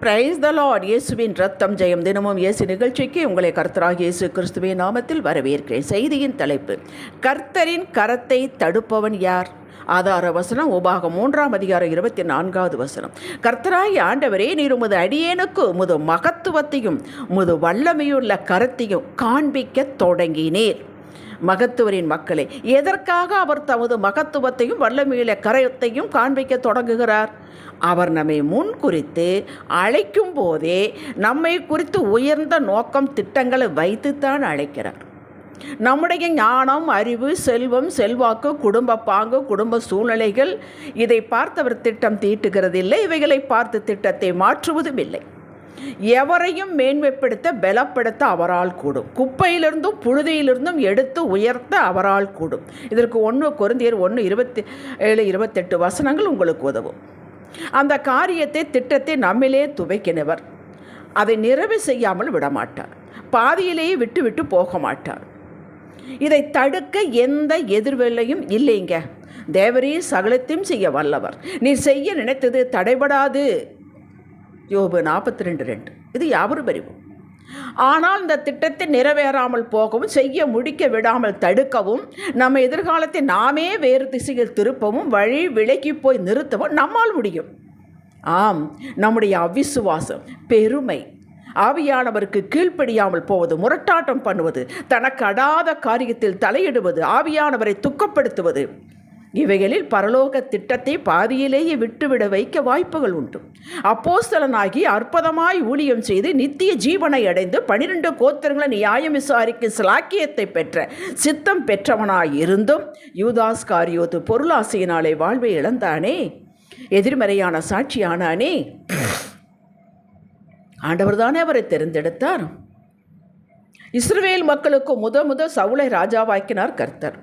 Praise the Lord. இயேசுவின் ரத்தம் ஜெயம். தினமும் இயேசு நிகழ்ச்சிக்கு உங்களை கர்த்தராகிய இயேசு கிறிஸ்துவின் நாமத்தில் வரவேற்கிறேன். செய்தியின் தலைப்பு, கர்த்தரின் கரத்தை தடுப்பவன் யார்? ஆதார வசனம் உபாகம் 3 அதிகாரம் 24வது வசனம். கர்த்தராகிய ஆண்டவரே, நீர் உமது அடியேனுக்கு உமது மகத்துவத்தையும் உமது வல்லமையுள்ள கரத்தையும் காண்பிக்க தொடங்கினீர். மகத்துவரின் மக்களே, எதற்காக அவர் தமது மகத்துவத்தையும் வல்லமையுள்ள கரத்தையும் காண்பிக்க தொடங்குகிறார்? அவர் நம்மை முன் குறித்து அழைக்கும் போதே நம்மை குறித்து உயர்ந்த நோக்கம் திட்டங்களை வைத்துத்தான் அழைக்கிறார். நம்முடைய ஞானம், அறிவு, செல்வம், செல்வாக்கு, குடும்ப பாங்கு, குடும்ப சூழ்நிலைகள் இதை பார்த்தவர் திட்டம் தீட்டுகிறதில்லை. இவைகளை பார்த்து திட்டத்தை மாற்றுவதும் இல்லை. எவரையும் மேன்மைப்படுத்த, பலப்படுத்த அவரால் கூடும். குப்பையிலிருந்தும் புழுதியிலிருந்தும் எடுத்து உயர்த்த அவரால் கூடும். இதற்கு 1 கொரிந்தியர் 1:27-28 வசனங்கள் உங்களுக்கு உதவும். அந்த காரியத்தை, திட்டத்தை நம்மிலே துவைக்கினவர் அதை நிறைவு செய்யாமல் விடமாட்டார். பாதியிலேயே விட்டு போக மாட்டார். இதை தடுக்க எந்த எதிர்வேலையும் இல்லைங்க. தேவரே சகலத்தையும் செய்ய வல்லவர். நீ செய்ய நினைத்தது தடைபடாது. யோபு 42:2. இது யாவரும் அறிவும். ஆனால் இந்த திட்டத்தை நிறைவேறாமல் போகவும், செய்ய முடிக்க விடாமல் தடுக்கவும், நம்ம எதிர்காலத்தை நாமே வேறு திசையில் திருப்பவும், வழி விலகி போய் நிறுத்தவும் நம்மால் முடியும். ஆம், நம்முடைய அவிசுவாசம், பெருமை, ஆவியானவருக்கு கீழ்ப்படியாமல் போவது, முரட்டாட்டம் பண்ணுவது, தனக்கு அடாத காரியத்தில் தலையிடுவது, ஆவியானவரை துக்கப்படுத்துவது, இவைகளில் பரலோக திட்டத்தை பாதியிலேயே விட்டுவிட வைக்க வாய்ப்புகள் உண்டு. அப்போஸ்தலனாகி அற்புதமாய் ஊழியம் செய்து நித்திய ஜீவனை அடைந்து 12 கோத்திரங்களை நியாயம் விசாரிக்கும் சிலாக்கியத்தை பெற்ற சித்தம் பெற்றவனாய் இருந்தும் யூதாஸ் காரியோத்து பொருளாசையினாலே வாழ்வை இழந்தானே, எதிர்மறையான சாட்சியானானே. ஆண்டவர் தானே அவரை தெரிந்தெடுத்தார். இஸ்ரவேல் மக்களுக்கு முத சவுலை ராஜாவாக்கினார் கர்த்தர்.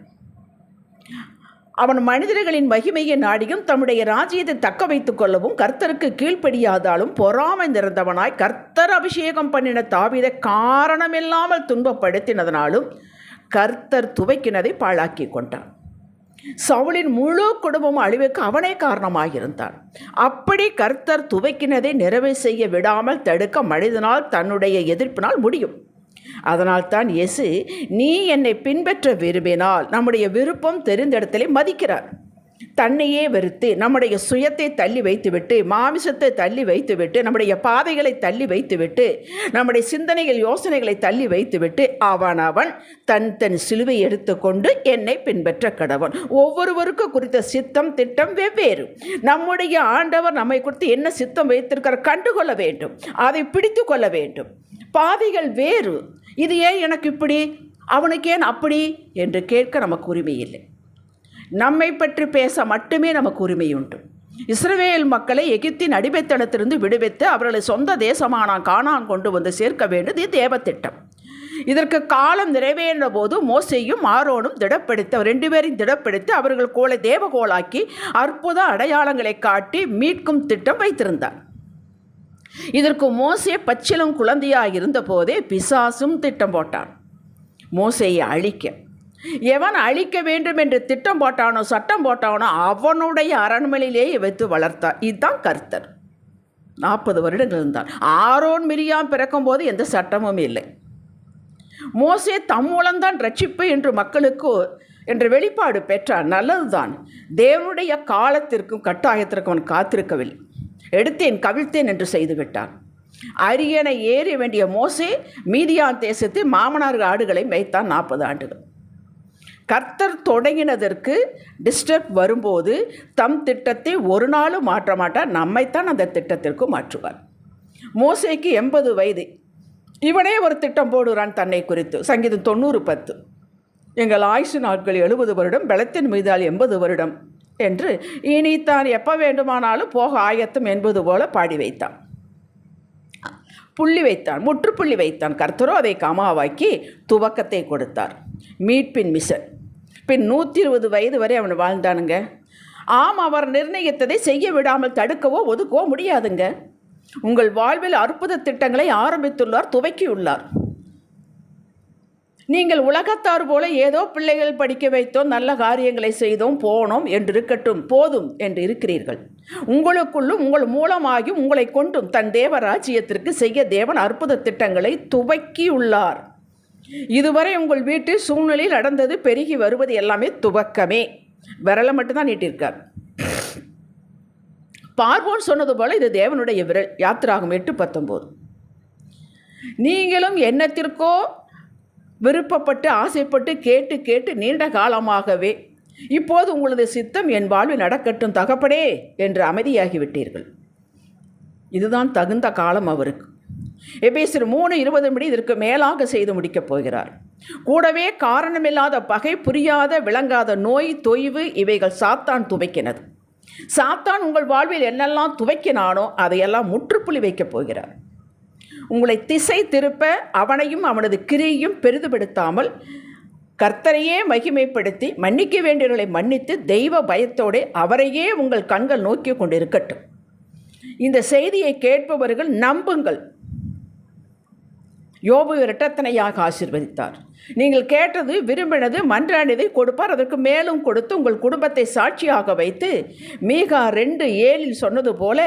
அவன் மனிதர்களின் மகிமையை நாடியும் தம்முடைய ராஜ்யத்தை தக்க வைத்துக் கொள்ளவும் கர்த்தருக்கு கீழ்ப்படியாதாலும் பொறாமை நிறைந்தவனாய் கர்த்தர் அபிஷேகம் பண்ணின தாவீதை காரணமில்லாமல் துன்பப்படுத்தினதனாலும் கர்த்தர் துவைக்கினதை பாழாக்கி கொண்டான். சவுலின் முழு குடும்பமும் அழிவுக்கு அவனே காரணமாயிருந்தான். அப்படி கர்த்தர் துவைக்கினதை நிறைவு செய்ய விடாமல் தடுக்க மனிதனால் தன்னுடைய எதிர்ப்பினால் முடியும். அதனால்தான் இயேசு, நீ என்னை பின்பற்ற விரும்பினால், நம்முடைய விருப்பம் தெரிந்தெடுத்தலை மதிக்கிறார். தன்னையே வெறுத்து நம்முடைய சுயத்தை தள்ளி வைத்துவிட்டு, மாமிசத்தை தள்ளி வைத்துவிட்டு, நம்முடைய பாதைகளை தள்ளி வைத்துவிட்டு, நம்முடைய சிந்தனைகள், யோசனைகளை தள்ளி வைத்துவிட்டு அவன் தன் சிலுவை எடுத்துக்கொண்டு என்னை பின்பற்ற கடவன். ஒவ்வொருவருக்கு குறித்த சித்தம், திட்டம் வெவ்வேறு. நம்முடைய ஆண்டவர் நம்மை குறித்து என்ன சித்தம் வைத்திருக்கிற கண்டுகொள்ள வேண்டும், அதை பிடித்து கொள்ள வேண்டும். பாதைகள் வேறு. இது ஏன் எனக்கு இப்படி, அவனுக்கு ஏன் அப்படி என்று கேட்க நமக்கு உரிமை இல்லை. நம்மை பற்றி பேச மட்டுமே நமக்கு உரிமை உண்டு. இஸ்ரவேல் மக்களை எகிப்தின் அடிமைத்தனத்திலிருந்து விடுவித்து அவர்களை சொந்த தேசமான கானான் கொண்டு வந்து சேர்க்க வேண்டியது தேவ திட்டம். இதற்கு காலம் நிறைவேறின போது மோசேயும் ஆரோனும் திடப்படுத்தி, 2 பேரையும் திடப்படுத்தி அவர்கள் கோலை தேவகோளாக்கி அற்புத அடையாளங்களை காட்டி மீட்கும் திட்டம் வைத்திருந்தார். இதற்கு மோசே பச்சிலம் குழந்தையாக இருந்த போதே பிசாசும் திட்டம் போட்டான் மோசேயை அழிக்க. எவன் அழிக்க வேண்டும் என்று திட்டம் போட்டானோ, சட்டம் போட்டானோ, அவனுடைய அரண்மனையிலேயே வைத்து வளர்த்தார். இதுதான் கர்த்தர். 40 வருடங்கள் இருந்தான். ஆரோன் மிரியாம் பிறக்கும் போது எந்த சட்டமும் இல்லை. மோசே தம் மூலம்தான் ரட்சிப்பு என்று மக்களுக்கு என்ற வெளிப்பாடு பெற்றான். நல்லதுதான். தேவனுடைய காலத்திற்கும் கட்டாயத்திற்கும் அவன் காத்திருக்கவில்லை. எடுத்தேன் கவிழ்த்தேன் என்று செய்துவிட்டான். அரியணை ஏறி வேண்டிய மோசே மீதியான் தேசத்தில் மாமனார் ஆடுகளை மேய்த்தான் 40 ஆண்டுகள். கர்த்தர் தொடங்கினதற்கு டிஸ்டர்ப் வரும்போது தம் திட்டத்தை ஒரு நாளும் மாற்ற மாட்டார். நம்மைத்தான் அந்த திட்டத்திற்கு மாற்றுவார். மோசேக்கு 80 வயது. இவனே ஒரு திட்டம் போடுகிறான் தன்னை குறித்து. சங்கீதம் 90:10. எங்கள் ஆயுசு நாட்கள் 70 வருடம், பலத்தின் மீதால் 80 வருடம் என்று இனி தான் எப்போ வேண்டுமானாலும் போக ஆயத்தம் என்பது போல பாடி வைத்தான். புள்ளி வைத்தான், முற்றுப்புள்ளி வைத்தான். கர்த்தரோ அதை கமாவாக்கி துவக்கத்தை கொடுத்தார். மீட்பின் மிஷன். பின் 120 வயது வரை அவன் வாழ்ந்தானுங்க. ஆம், அவர் நிர்ணயித்ததை செய்ய விடாமல் தடுக்கவோ ஒதுக்கவோ முடியாதுங்க. உங்கள் வாழ்வில் அற்புத திட்டங்களை ஆரம்பித்துள்ளார், துவக்கியுள்ளார். நீங்கள் உலகத்தார் போல ஏதோ பிள்ளைகள் படிக்க வைத்தோம், நல்ல காரியங்களை செய்தோம், போனோம் என்று இருக்கட்டும், போதும் என்று இருக்கிறீர்கள். உங்களுக்குள்ளும் உங்கள் மூலமாகியும் உங்களை கொண்டும் தன் தேவ ராஜ்யத்திற்கு செய்ய தேவன் அற்புத திட்டங்களை துவக்கியுள்ளார். இதுவரை உங்கள் வீட்டில் சூழ்நிலையில் நடந்தது, பெருகி வருவது எல்லாமே துவக்கமே. விரலை மட்டும்தான் நீட்டிருக்கார். பார்வோன் சொன்னது போல இது தேவனுடைய விரல். யாத்திராகம் 8:19. நீங்களும் எண்ணத்திற்கோ விருப்பப்பட்டு ஆசைப்பட்டு கேட்டு கேட்டு நீண்ட காலமாகவே இப்போது உங்களது சித்தம் என் வாழ்வில் நடக்கட்டும் தகப்படே என்று அமைதியாகிவிட்டீர்கள். இதுதான் தகுந்த காலம் அவருக்கு. எபேசியர் 3:20 இதற்கு மேலாக செய்து முடிக்கப் போகிறார். கூடவே காரணமில்லாத பகை, புரியாத விளங்காத நோய், தொய்வு இவைகள் சாத்தான் துவைக்கினது. சாத்தான் உங்கள் வாழ்வில் என்னெல்லாம் துவைக்கினானோ அதையெல்லாம் முற்றுப்புள்ளி வைக்கப் போகிறார். உங்களை திசை திருப்ப அவனையும் அவனது கிரியையும் பெரிதுபடுத்தாமல் கர்த்தரையே மகிமைப்படுத்தி மன்னிக்க வேண்டியவர்களை மன்னித்து தெய்வ பயத்தோடு அவரையே உங்கள் கண்கள் நோக்கி கொண்டிருக்கட்டும். இந்த செய்தியை கேட்பவர்கள் நம்புங்கள். யோபு இரட்டத்தனையாக ஆசீர்வதித்தார். நீங்கள் கேட்டது, விரும்பினது, மன்றாடியதை கொடுப்பார், அதற்கு மேலும் கொடுத்து உங்கள் குடும்பத்தை சாட்சியாக வைத்து மீகா 2:7 சொன்னது போல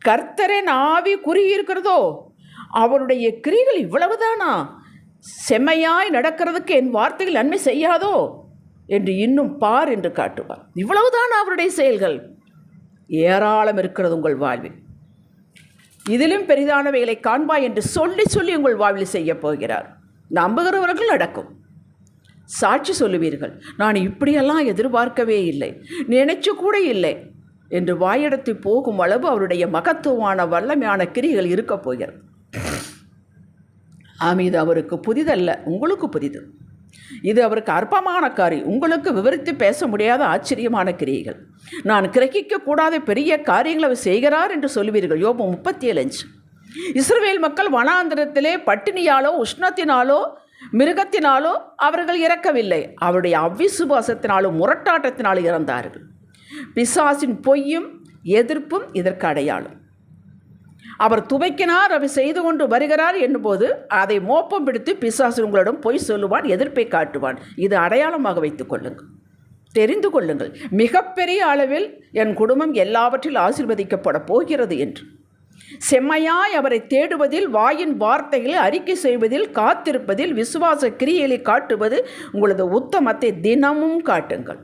கர்த்தரின் ஆவி குறுகியிருக்கிறதோ, அவருடைய கிரிகள் இவ்வளவுதானா, செம்மையாய் நடக்கிறதுக்கு என் வார்த்தைகள் நன்மை செய்யாதோ என்று இன்னும் பார் என்று காட்டுவார். இவ்வளவுதான் அவருடைய செயல்கள். ஏராளம் இருக்கிறது உங்கள் வாழ்வில். இதிலும் பெரிதானவைகளை காண்பாய் என்று சொல்லி சொல்லி உங்கள் வாழ்வில் செய்ய போகிறார். நம்புகிறவர்கள் நடக்கும். சாட்சி சொல்லுவீர்கள், நான் இப்படியெல்லாம் எதிர்பார்க்கவே இல்லை, நினைச்சு கூட இல்லை என்று வாயெடுத்து போகும் அளவு அவருடைய மகத்துவமான வல்லமையான கிரிகள் இருக்கப் போகிறது. இது அவருக்கு புதிதல்ல, உங்களுக்கு புதிது. இது அவருக்கு அற்பமான காரியம், உங்களுக்கு விவரித்து பேச முடியாத ஆச்சரியமான கிரியைகள். நான் கிரகிக்கக்கூடாத பெரிய காரியங்களை அவர் செய்கிறார் என்று சொல்லுவீர்கள். யோபு 37:5. இஸ்ரவேல் மக்கள் வனாந்திரத்திலே பட்டினியாலோ உஷ்ணத்தினாலோ மிருகத்தினாலோ அவர்கள் இறக்கவில்லை, அவருடைய அவ்விசுவாசத்தினாலும் முரட்டாட்டத்தினாலும் இறந்தார்கள். பிசாசின் பொய்யும் எதிர்ப்பும் இதற்கு அடையாளம். அவர் துவைக்கினார், அவர் செய்து கொண்டு வருகிறார் என்னும்போது அதை மோப்பம் பிடித்து பிசாசு உங்களிடம் பொய் சொல்லுவான், எதிர்ப்பை காட்டுவான். இது அடையாளமாக வைத்துக் கொள்ளுங்கள், தெரிந்து கொள்ளுங்கள். மிகப்பெரிய அளவில் என் குடும்பம் எல்லாவற்றில் ஆசீர்வதிக்கப்பட போகிறது என்று. செம்மையாய் அவரை தேடுவதில், வாயின் வார்த்தைகளை அறிக்கை செய்வதில், காத்திருப்பதில், விசுவாச கிரியைகளை காட்டுவது, உங்களது உத்தமத்தை தினமும் காட்டுங்கள்.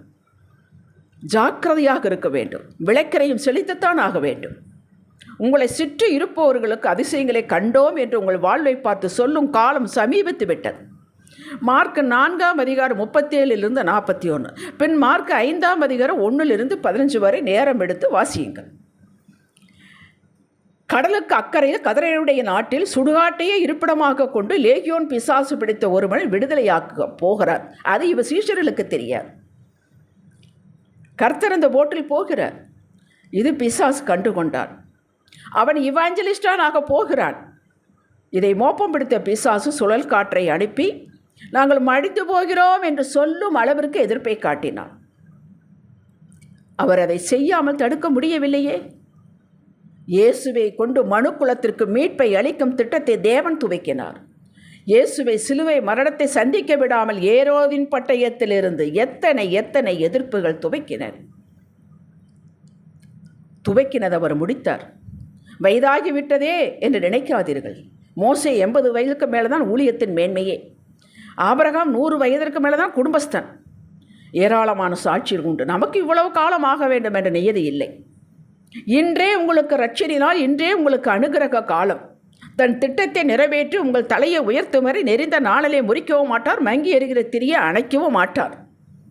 ஜாக்கிரதையாக இருக்க வேண்டும். விளக்கரையும் செலுத்தத்தான் ஆக வேண்டும். உங்களை சுற்றி இருப்பவர்களுக்கு அதிசயங்களை கண்டோம் என்று உங்கள் வாழ்வை பார்த்து சொல்லும் காலம் சமீபித்து விட்டது. மார்க் 4:37-41, பின் மார்க் 5:1-15 வரை நேரம் எடுத்து வாசியுங்கள். கடலுக்கு அக்கறையில் கதரையுடைய நாட்டில் சுடுகாட்டையே இருப்பிடமாக கொண்டு லேகியோன் பிசாசு பிடித்த ஒருவன் விடுதலையாக்க போகிறார். அது இவ சீஷர்களுக்கு தெரியாது. கர்த்தர் அந்த போட்டில் போகிறார். இது பிசாசு கண்டு கொண்டான். அவன் இவாஞ்சலிஸ்டானாக போகிறான். இதை மோப்பம் பிடித்த பிசாசு சுழல் காற்றை அனுப்பி நாங்கள் மடித்து போகிறோம் என்று சொல்லும் அளவிற்கு எதிர்ப்பை காட்டினான். அவர் அதை செய்யாமல் தடுக்க முடியவில்லையே. இயேசுவை கொண்டு மனுக்குலத்திற்கு மீட்பை அளிக்கும் திட்டத்தை தேவன் துவக்கினார். இயேசுவை சிலுவை மரணத்தை சந்திக்க விடாமல் ஏரோதின் பட்டயத்திலிருந்து எத்தனை எத்தனை எதிர்ப்புகள் துவக்கினது அவர் முடித்தார். வயதாகிவிட்டதே என்று நினைக்காதீர்கள். மோசே 80 வயதுக்கு மேலே தான் ஊழியத்தின் மேன்மையே. ஆபிரகாம் 100 வயதிற்கு மேலே தான் குடும்பஸ்தன். ஏராளமான சாட்சிகள் உண்டு. நமக்கு இவ்வளவு காலம் ஆக வேண்டும் என்ற நியதி இல்லை. இன்றே உங்களுக்கு ரட்சணினால், இன்றே உங்களுக்கு அனுகிரக காலம். தன் திட்டத்தை நிறைவேற்றி உங்கள் தலையை உயர்த்தும் வரை நெறிந்த நாளிலே முறிக்கவும் மாட்டார், மங்கி எறிகிற திரியை அணைக்கவும் மாட்டார்.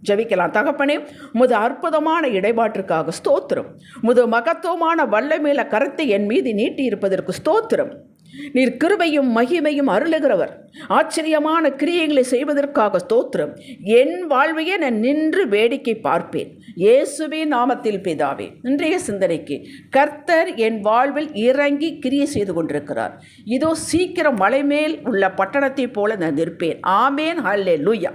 ஜெபிக்கலாம். தகப்பனே, உமது அற்புதமான இடைபாட்டிற்காக ஸ்தோத்திரம். உமது மகத்துவமான வல்லமையில கரத்தை என் மீது நீட்டி இருப்பதற்கு ஸ்தோத்திரம். நீர் கிருபையும் மகிமையும் அருளுகிறவர். ஆச்சரியமான கிரியைகளை செய்வதற்காக ஸ்தோத்திரம். என் வாழ்வையே நான் நின்று வேடிக்கை பார்ப்பேன். இயேசுவின் நாமத்தில் பிதாவே. இன்றைய சிந்தனைக்கு, கர்த்தர் என் வாழ்வில் இறங்கி கிரியை செய்து கொண்டிருக்கிறார். இதோ சீக்கிரம் மலை மேல் உள்ள பட்டணத்தைப் போல நான் நிற்பேன். ஆமேன். ஹல்லேலூயா.